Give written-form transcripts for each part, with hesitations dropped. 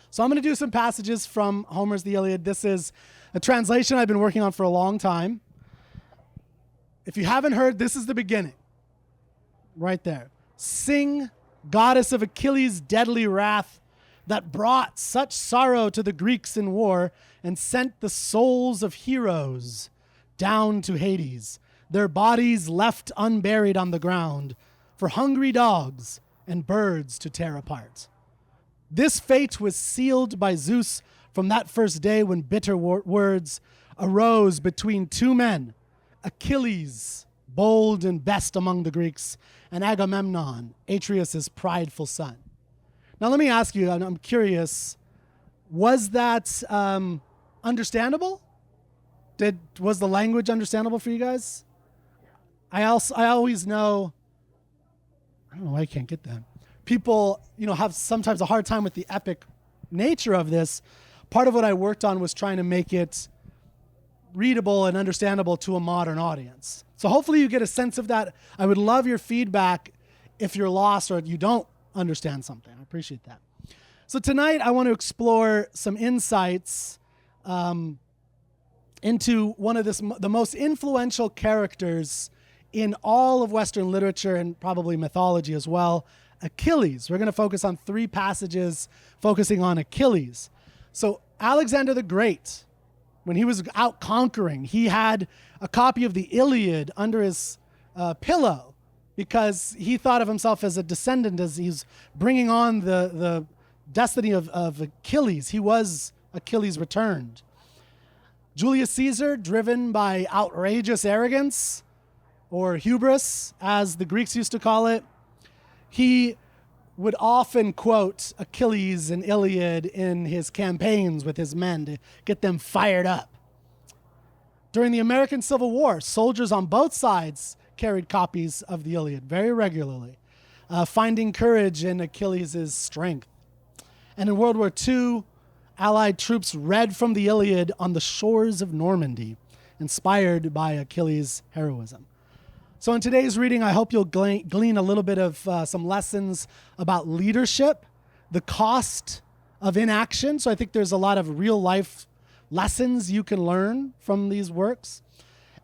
So I'm going to do some passages from Homer's The Iliad. This is a translation I've been working on for a long time. If you haven't heard, this is the beginning. Right there. Sing, goddess of Achilles' deadly wrath, that brought such sorrow to the Greeks in war and sent the souls of heroes down to Hades, their bodies left unburied on the ground for hungry dogs and birds to tear apart. This fate was sealed by Zeus from that first day when bitter words arose between two men, Achilles, bold and best among the Greeks, and Agamemnon, Atreus' prideful son. Now let me ask you, and I'm curious, was that understandable? Was the language understandable for you guys? I always know, I don't know why I can't get that. People, have sometimes a hard time with the epic nature of this. Part of what I worked on was trying to make it readable and understandable to a modern audience. So hopefully you get a sense of that. I would love your feedback if you're lost or you don't understand something. I appreciate that. So tonight I want to explore some insights into one of the most influential characters in all of Western literature and probably mythology as well, Achilles. We're going to focus on 3 passages focusing on Achilles. So Alexander the Great, when he was out conquering, he had a copy of the Iliad under his pillow because he thought of himself as a descendant, as he's bringing on the destiny of Achilles. He was Achilles returned. Julius Caesar, driven by outrageous arrogance, or hubris, as the Greeks used to call it, he would often quote Achilles and Iliad in his campaigns with his men to get them fired up. During the American Civil War, soldiers on both sides carried copies of the Iliad very regularly, finding courage in Achilles' strength. And in World War II, Allied troops read from the Iliad on the shores of Normandy, inspired by Achilles' heroism. So in today's reading, I hope you'll glean a little bit of some lessons about leadership, the cost of inaction. So I think there's a lot of real life lessons you can learn from these works.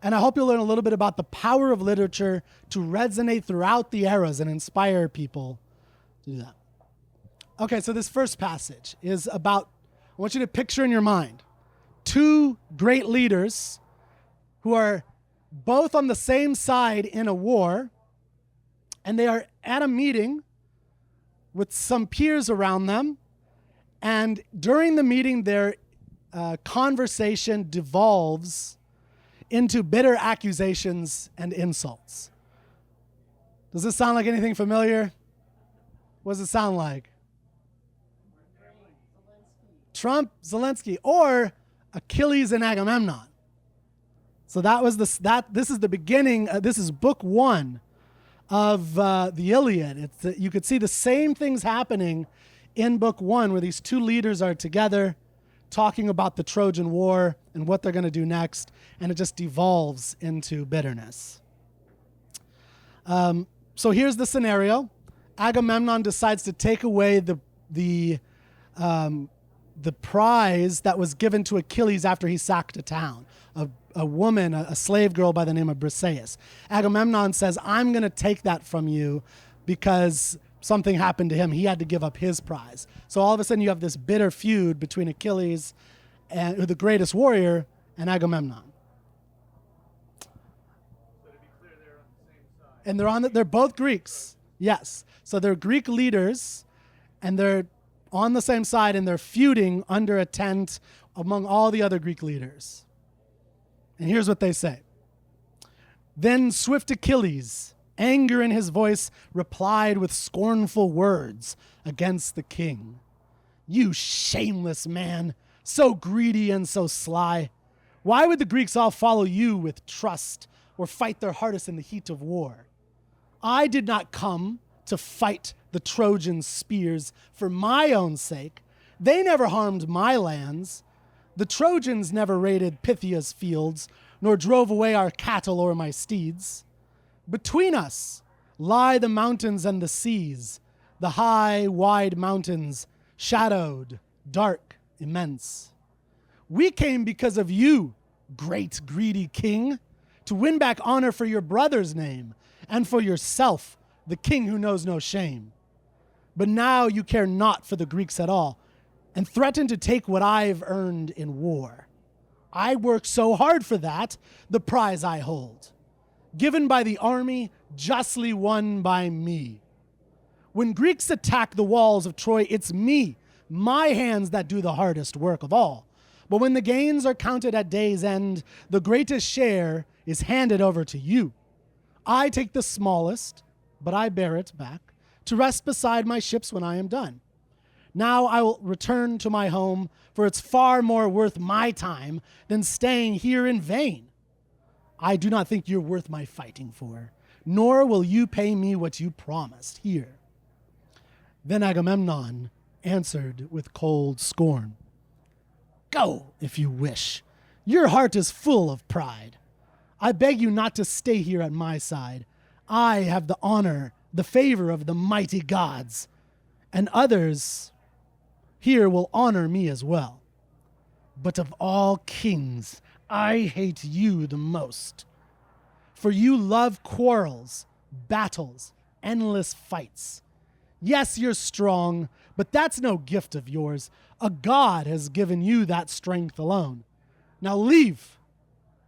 And I hope you'll learn a little bit about the power of literature to resonate throughout the eras and inspire people to do that. Okay, so this first passage is about, I want you to picture in your mind 2 great leaders who are both on the same side in a war, and they are at a meeting with some peers around them, and during the meeting their conversation devolves into bitter accusations and insults. Does this sound like anything familiar? What does it sound like? Trump, Zelensky, or Achilles and Agamemnon. So this is the beginning. This is book 1 of the Iliad. You could see the same things happening in book 1, where these 2 leaders are together talking about the Trojan War and what they're going to do next, and it just devolves into bitterness. So here's the scenario. Agamemnon decides to take away the prize that was given to Achilles after he sacked a town. A woman, a slave girl by the name of Briseis. Agamemnon says, I'm going to take that from you because something happened to him. He had to give up his prize. So all of a sudden you have this bitter feud between Achilles, and the greatest warrior, and Agamemnon. So to be clear, they're on the same side. And they're both Greeks. Yes. So they're Greek leaders, and they're on the same side, and they're feuding under a tent among all the other Greek leaders. And here's what they say. Then swift Achilles, anger in his voice, replied with scornful words against the king. You shameless man, so greedy and so sly. Why would the Greeks all follow you with trust or fight their hardest in the heat of war? I did not come to fight the Trojans' spears for my own sake. They never harmed my lands. The Trojans never raided Pythia's fields, nor drove away our cattle or my steeds. Between us lie the mountains and the seas, the high, wide mountains, shadowed dark, immense. We came because of you, great greedy king, to win back honor for your brother's name and for yourself, the king who knows no shame. But now you care not for the Greeks at all and threaten to take what I've earned in war. I worked so hard for that, the prize I hold, given by the army, justly won by me. When Greeks attack the walls of Troy, it's me, my hands that do the hardest work of all. But when the gains are counted at day's end, the greatest share is handed over to you. I take the smallest, but I bear it back to rest beside my ships when I am done. Now I will return to my home, for it's far more worth my time than staying here in vain. I do not think you're worth my fighting for, nor will you pay me what you promised here. Then Agamemnon answered with cold scorn. Go, if you wish. Your heart is full of pride. I beg you not to stay here at my side. I have the honor, the favor of the mighty gods, and others here will honor me as well. But of all kings, I hate you the most. For you love quarrels, battles, endless fights. Yes, you're strong, but that's no gift of yours. A god has given you that strength alone. Now leave.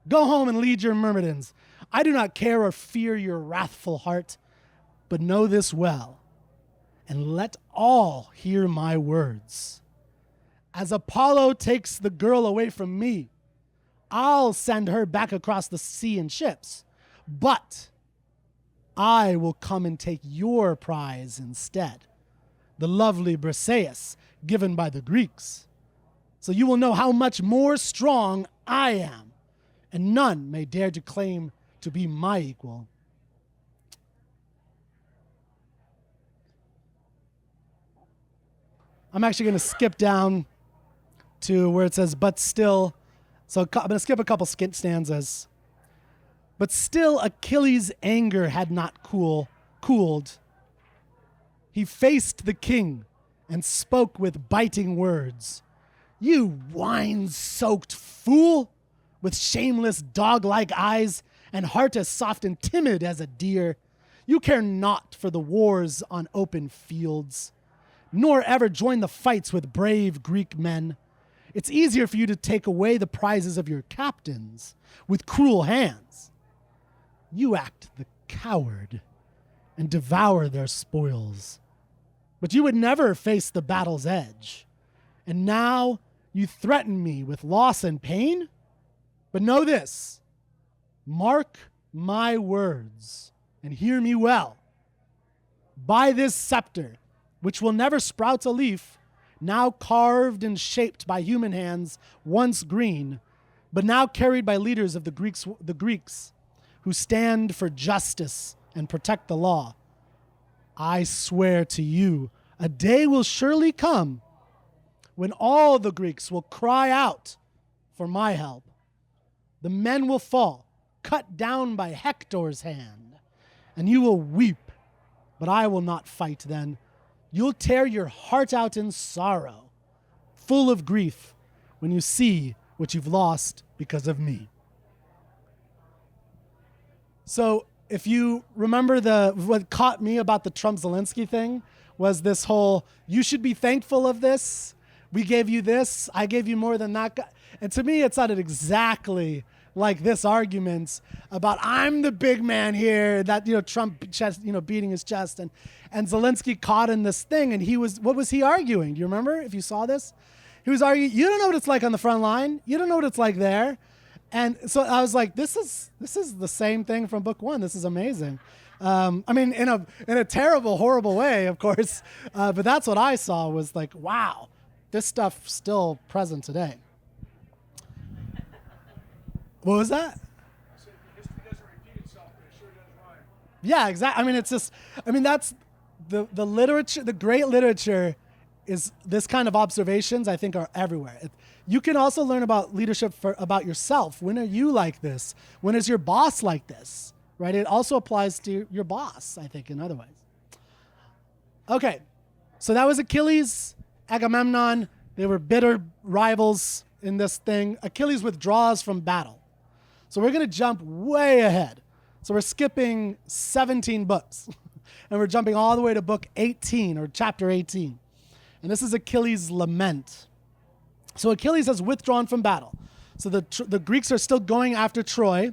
Go home and lead your Myrmidons. I do not care or fear your wrathful heart, but know this well, and let all hear my words. As Apollo takes the girl away from me, I'll send her back across the sea in ships, but I will come and take your prize instead, the lovely Briseis given by the Greeks. So you will know how much more strong I am, and none may dare to claim to be my equal. I'm actually going to skip down to where it says, but still. So I'm going to skip a couple stanzas. But still Achilles' anger had not cooled. He faced the king and spoke with biting words. You wine-soaked fool, with shameless dog-like eyes and heart as soft and timid as a deer. You care not for the wars on open fields, nor ever join the fights with brave Greek men. It's easier for you to take away the prizes of your captains with cruel hands. You act the coward and devour their spoils. But you would never face the battle's edge. And now you threaten me with loss and pain? But know this, mark my words and hear me well. By this scepter, which will never sprout a leaf, now carved and shaped by human hands, once green, but now carried by leaders of the Greeks, who stand for justice and protect the law. I swear to you, a day will surely come when all the Greeks will cry out for my help. The men will fall, cut down by Hector's hand, and you will weep, but I will not fight then. You'll tear your heart out in sorrow, full of grief, when you see what you've lost because of me. So if you remember what caught me about the Trump-Zelensky thing was this whole, you should be thankful of this. We gave you this. I gave you more than that guy. And to me, it sounded exactly like this argument about I'm the big man here, that, Trump chest, beating his chest, and Zelensky caught in this thing, and what was he arguing? Do you remember if you saw this? He was arguing, you don't know what it's like on the front line. You don't know what it's like there. And so I was like, this is the same thing from book one. This is amazing. In a terrible, horrible way, of course. But that's what I saw was like, wow, this stuff still present today. What was that? I said history doesn't repeat itself, but it sure does rhyme. Yeah, exactly. That's the literature, the great literature is this kind of observations I think are everywhere. You can also learn about leadership about yourself. When are you like this? When is your boss like this? Right? It also applies to your boss, I think, in other ways. Okay, so that was Achilles, Agamemnon, They were bitter rivals in this thing. Achilles withdraws from battle. So we're going to jump way ahead. So we're skipping 17 books. And we're jumping all the way to book 18 or chapter 18. And this is Achilles' lament. So Achilles has withdrawn from battle. So the Greeks are still going after Troy.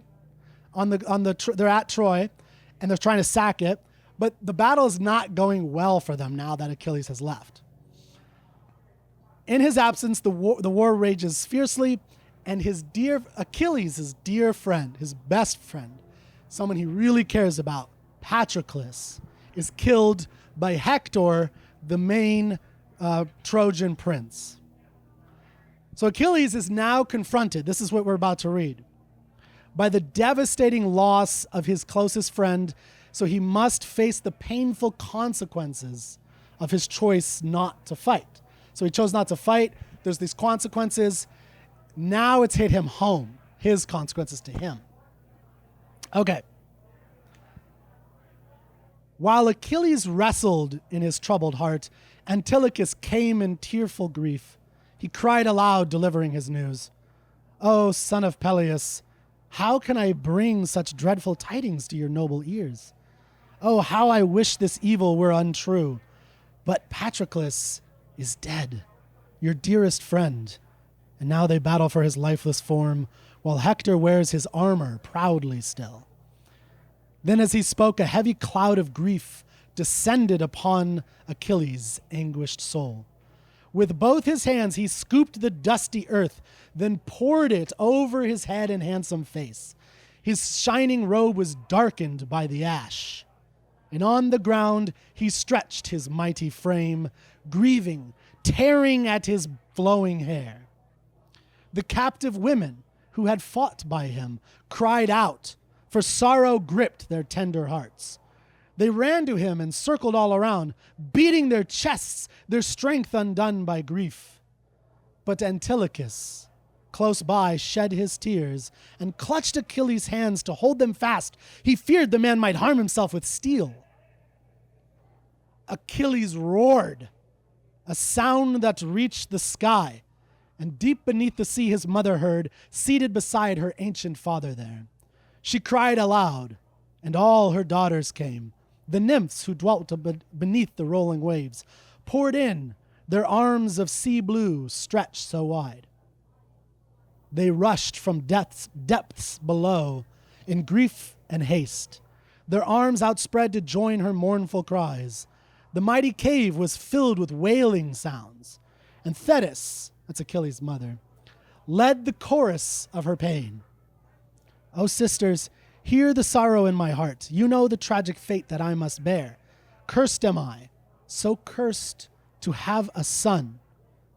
They're at Troy, and they're trying to sack it. But the battle is not going well for them now that Achilles has left. In his absence, the war rages fiercely, and Achilles, his dear friend, his best friend, someone he really cares about, Patroclus, is killed by Hector, the main Trojan prince. So Achilles is now confronted, this is what we're about to read, by the devastating loss of his closest friend, so he must face the painful consequences of his choice not to fight. So he chose not to fight. There's these consequences. Now it's hit him home, his consequences to him. Okay. While Achilles wrestled in his troubled heart, Antilochus came in tearful grief. He cried aloud, delivering his news. "O son of Peleus, how can I bring such dreadful tidings to your noble ears? Oh, how I wish this evil were untrue. But Patroclus is dead, your dearest friend, and now they battle for his lifeless form, while Hector wears his armor proudly still." Then as he spoke, a heavy cloud of grief descended upon Achilles' anguished soul. With both his hands he scooped the dusty earth, then poured it over his head and handsome face. His shining robe was darkened by the ash, and on the ground he stretched his mighty frame, grieving, tearing at his flowing hair. The captive women who had fought by him cried out, for sorrow gripped their tender hearts. They ran to him and circled all around, beating their chests, their strength undone by grief. But Antilochus, close by, shed his tears and clutched Achilles' hands to hold them fast. He feared the man might harm himself with steel. Achilles roared, a sound that reached the sky, and deep beneath the sea his mother heard, seated beside her ancient father there. She cried aloud, and all her daughters came. The nymphs who dwelt beneath the rolling waves poured in, their arms of sea blue stretched so wide. They rushed from depths below in grief and haste, their arms outspread to join her mournful cries. The mighty cave was filled with wailing sounds, and Thetis, that's Achilles' mother, led the chorus of her pain. "O sisters, hear the sorrow in my heart. You know the tragic fate that I must bear. Cursed am I, so cursed to have a son,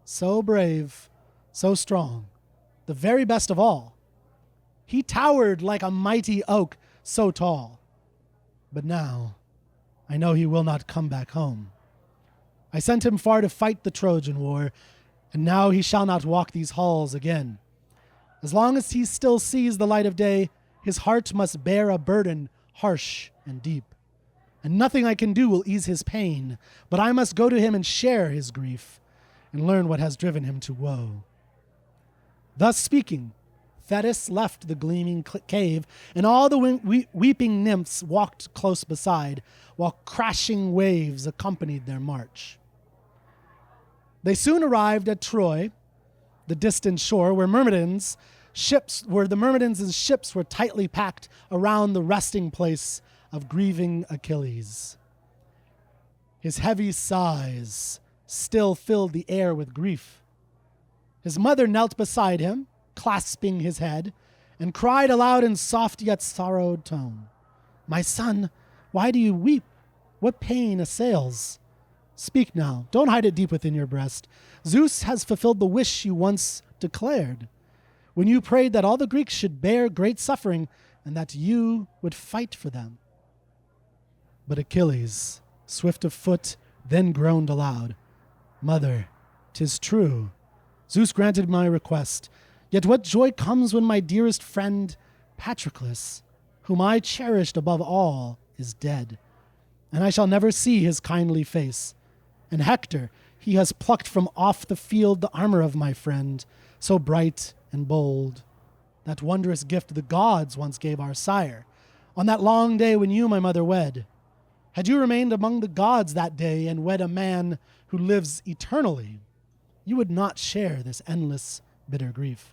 so brave, so strong, the very best of all. He towered like a mighty oak, so tall. But now I know he will not come back home. I sent him far to fight the Trojan war, and now he shall not walk these halls again. As long as he still sees the light of day, his heart must bear a burden harsh and deep. And nothing I can do will ease his pain, but I must go to him and share his grief, and learn what has driven him to woe." Thus speaking, Thetis left the gleaming cave, and all the weeping nymphs walked close beside, while crashing waves accompanied their march. They soon arrived at Troy, the distant shore, where the Myrmidons' ships were tightly packed around the resting place of grieving Achilles. His heavy sighs still filled the air with grief. His mother knelt beside him, clasping his head, and cried aloud in soft yet sorrowed tone, "My son, why do you weep? What pain assails? Speak now, don't hide it deep within your breast. Zeus has fulfilled the wish you once declared, when you prayed that all the Greeks should bear great suffering and that you would fight for them." But Achilles, swift of foot, then groaned aloud, "Mother, 'tis true. Zeus granted my request. Yet what joy comes when my dearest friend, Patroclus, whom I cherished above all, is dead, and I shall never see his kindly face. And Hector, He has plucked from off the field the armor of my friend, so bright and bold. That wondrous gift the gods once gave our sire, on that long day when you, my mother, wed. Had you remained among the gods that day and wed a man who lives eternally, you would not share this endless, bitter grief.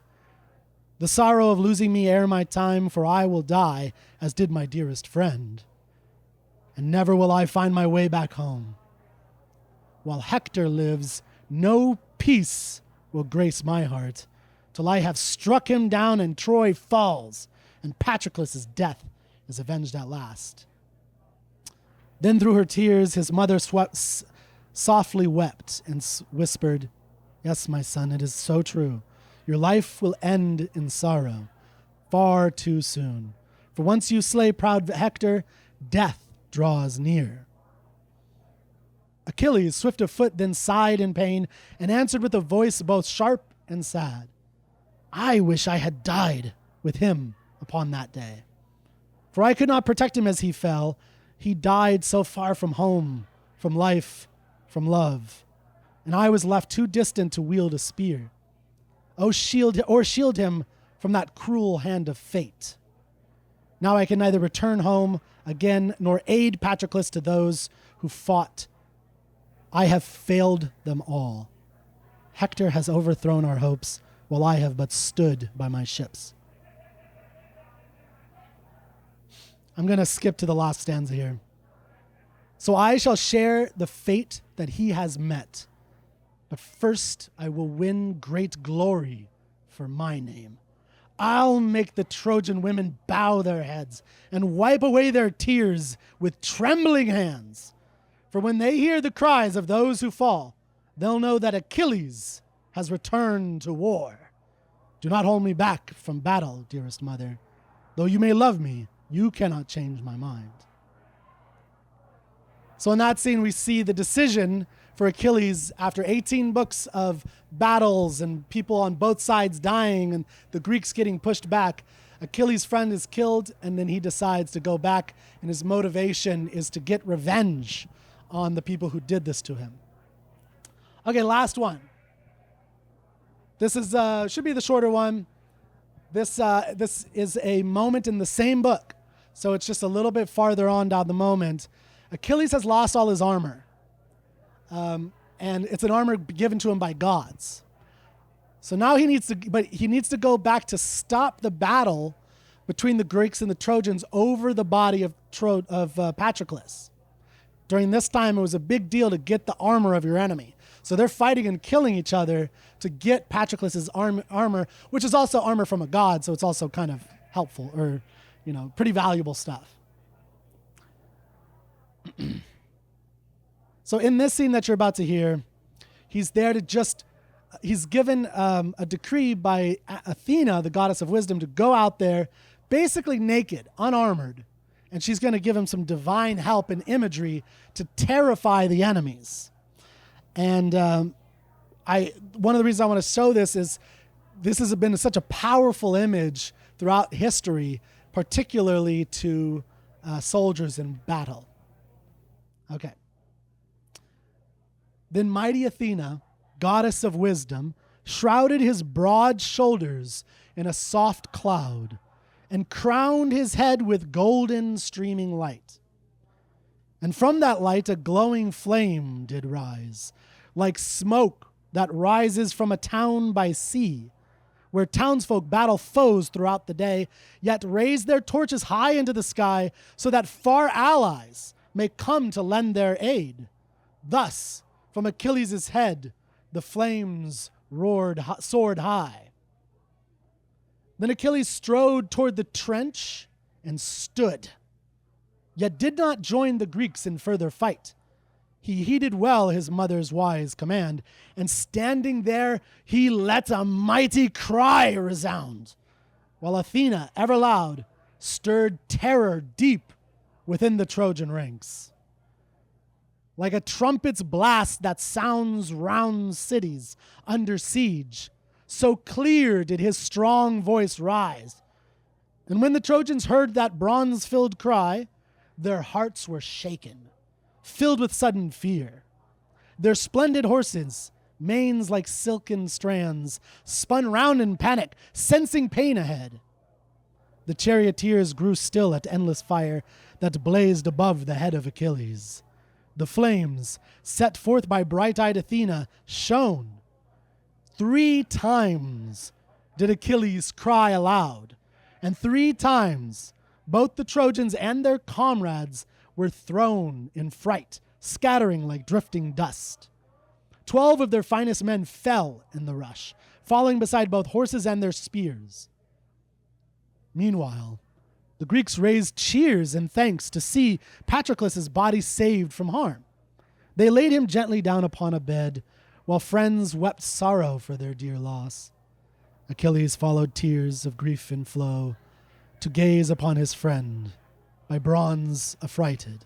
The sorrow of losing me ere my time, for I will die, as did my dearest friend. And never will I find my way back home. While Hector lives, no peace will grace my heart, till I have struck him down and Troy falls, and Patroclus' death is avenged at last. Then through her tears his mother softly wept and whispered, "Yes, my son, it is so true. Your life will end in sorrow, far too soon. For once you slay proud Hector, death draws near." Achilles, swift of foot, then sighed in pain and answered with a voice both sharp and sad, "I wish I had died with him upon that day. For I could not protect him as he fell. He died so far from home, from life, from love, and I was left too distant to wield a spear. Shield him from that cruel hand of fate. Now I can neither return home again nor aid Patroclus to those who fought. I have failed them all. Hector has overthrown our hopes, while I have but stood by my ships." I'm going to skip to the last stanza here. "So I shall share the fate that he has met. But first I will win great glory for my name. I'll make the Trojan women bow their heads and wipe away their tears with trembling hands. For when they hear the cries of those who fall, they'll know that Achilles has returned to war. Do not hold me back from battle, dearest mother. Though you may love me, you cannot change my mind." So in that scene, we see the decision for Achilles after 18 books of battles and people on both sides dying and the Greeks getting pushed back. Achilles' friend is killed, and then he decides to go back, and his motivation is to get revenge on the people who did this to him. Okay, last one. This is should be the shorter one. This is a moment in the same book, so it's just a little bit farther on down the moment. Achilles has lost all his armor, and it's an armor given to him by gods. So now he needs to go back to stop the battle between the Greeks and the Trojans over the body of Patroclus. During this time, it was a big deal to get the armor of your enemy. So they're fighting and killing each other to get Patroclus' armor, which is also armor from a god, so it's also kind of helpful or, pretty valuable stuff. So in this scene that you're about to hear, he's given a decree by Athena, the goddess of wisdom, to go out there basically naked, unarmored, and she's going to give him some divine help and imagery to terrify the enemies. And one of the reasons I want to show this is this has been such a powerful image throughout history, particularly to soldiers in battle. Okay. Then mighty Athena, goddess of wisdom, shrouded his broad shoulders in a soft cloud and crowned his head with golden streaming light. And from that light a glowing flame did rise, like smoke that rises from a town by sea, where townsfolk battle foes throughout the day, yet raise their torches high into the sky so that far allies may come to lend their aid. Thus, from Achilles' head, the flames soared high. Then Achilles strode toward the trench and stood, yet did not join the Greeks in further fight. He heeded well his mother's wise command, and standing there, he let a mighty cry resound, while Athena, ever loud, stirred terror deep within the Trojan ranks. Like a trumpet's blast that sounds round cities under siege, so clear did his strong voice rise. And when the Trojans heard that bronze-filled cry, their hearts were shaken, filled with sudden fear. Their splendid horses, manes like silken strands, spun round in panic, sensing pain ahead. The charioteers grew still at endless fire that blazed above the head of Achilles. The flames, set forth by bright-eyed Athena, shone. 3 times did Achilles cry aloud, and 3 times both the Trojans and their comrades were thrown in fright, scattering like drifting dust. 12 of their finest men fell in the rush, falling beside both horses and their spears. Meanwhile, the Greeks raised cheers and thanks to see Patroclus' body saved from harm. They laid him gently down upon a bed, while friends wept sorrow for their dear loss. Achilles followed tears of grief in flow, to gaze upon his friend, by bronze affrighted.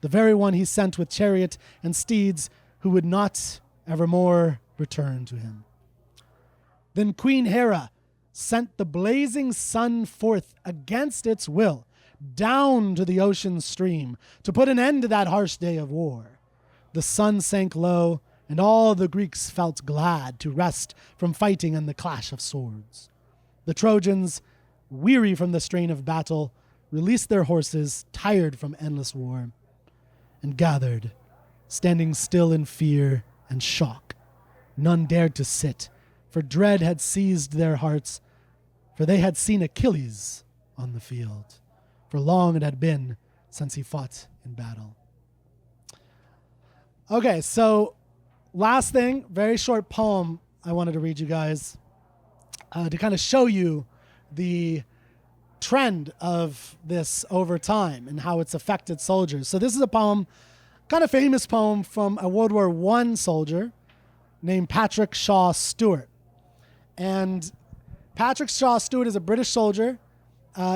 The very one he sent with chariot and steeds, who would not evermore return to him. Then Queen Hera sent the blazing sun forth against its will, down to the ocean stream, to put an end to that harsh day of war. The sun sank low, and all the Greeks felt glad to rest from fighting and the clash of swords. The Trojans, weary from the strain of battle, released their horses, tired from endless war, and gathered, standing still in fear and shock. None dared to sit, for dread had seized their hearts, for they had seen Achilles on the field. For long it had been since he fought in battle. Okay, so last thing, very short poem I wanted to read you guys to kind of show you the trend of this over time and how it's affected soldiers. So this is a poem, kind of famous poem from a World War I soldier named Patrick Shaw Stewart. And Patrick Shaw Stewart is a British soldier.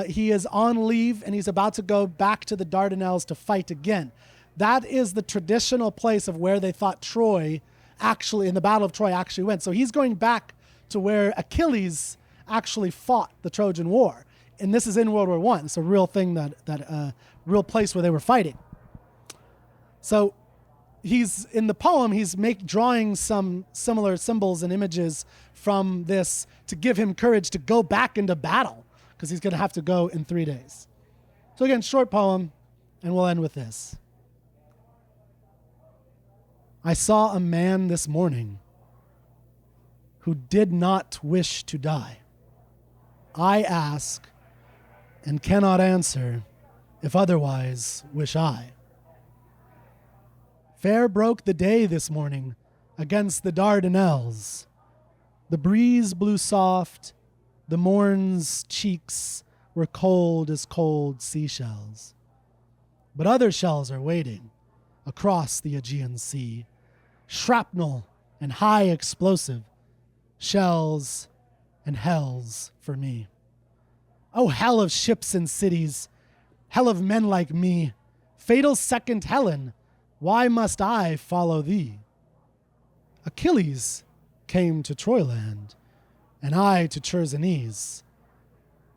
He is on leave and he's about to go back to the Dardanelles to fight again. That is the traditional place of where they thought Troy actually, in the Battle of Troy, actually went. So he's going back to where Achilles actually fought the Trojan War. And this is in World War I. It's a real thing, that real place where they were fighting. So he's, in the poem, he's drawing some similar symbols and images from this to give him courage to go back into battle, because he's going to have to go in 3 days. So again, short poem, and we'll end with this. I saw a man this morning who did not wish to die. I ask and cannot answer, if otherwise wish I. Fair broke the day this morning against the Dardanelles. The breeze blew soft, the morn's cheeks were cold as cold seashells. But other shells are waiting across the Aegean Sea, shrapnel and high explosive, shells and hells for me. Oh, hell of ships and cities, hell of men like me, fatal second Helen, why must I follow thee? Achilles came to Troyland, and I to Chersonese.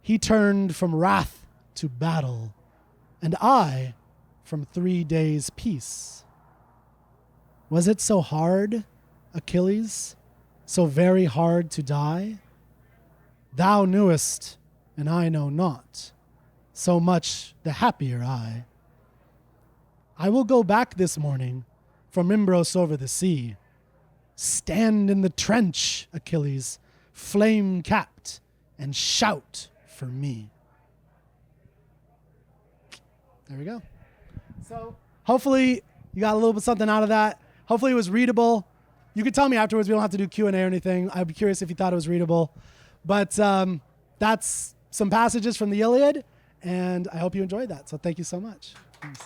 He turned from wrath to battle, and I from 3 days' peace. Was it so hard, Achilles, so very hard to die? Thou knewest, and I know not, so much the happier I. I will go back this morning from Imbros over the sea. Stand in the trench, Achilles, flame-capped, and shout for me. There we go. So hopefully you got a little bit something out of that. Hopefully it was readable. You can tell me afterwards. We don't have to do Q&A or anything. I'd be curious if you thought it was readable. But that's some passages from the Iliad, and I hope you enjoyed that. So thank you so much. Thanks.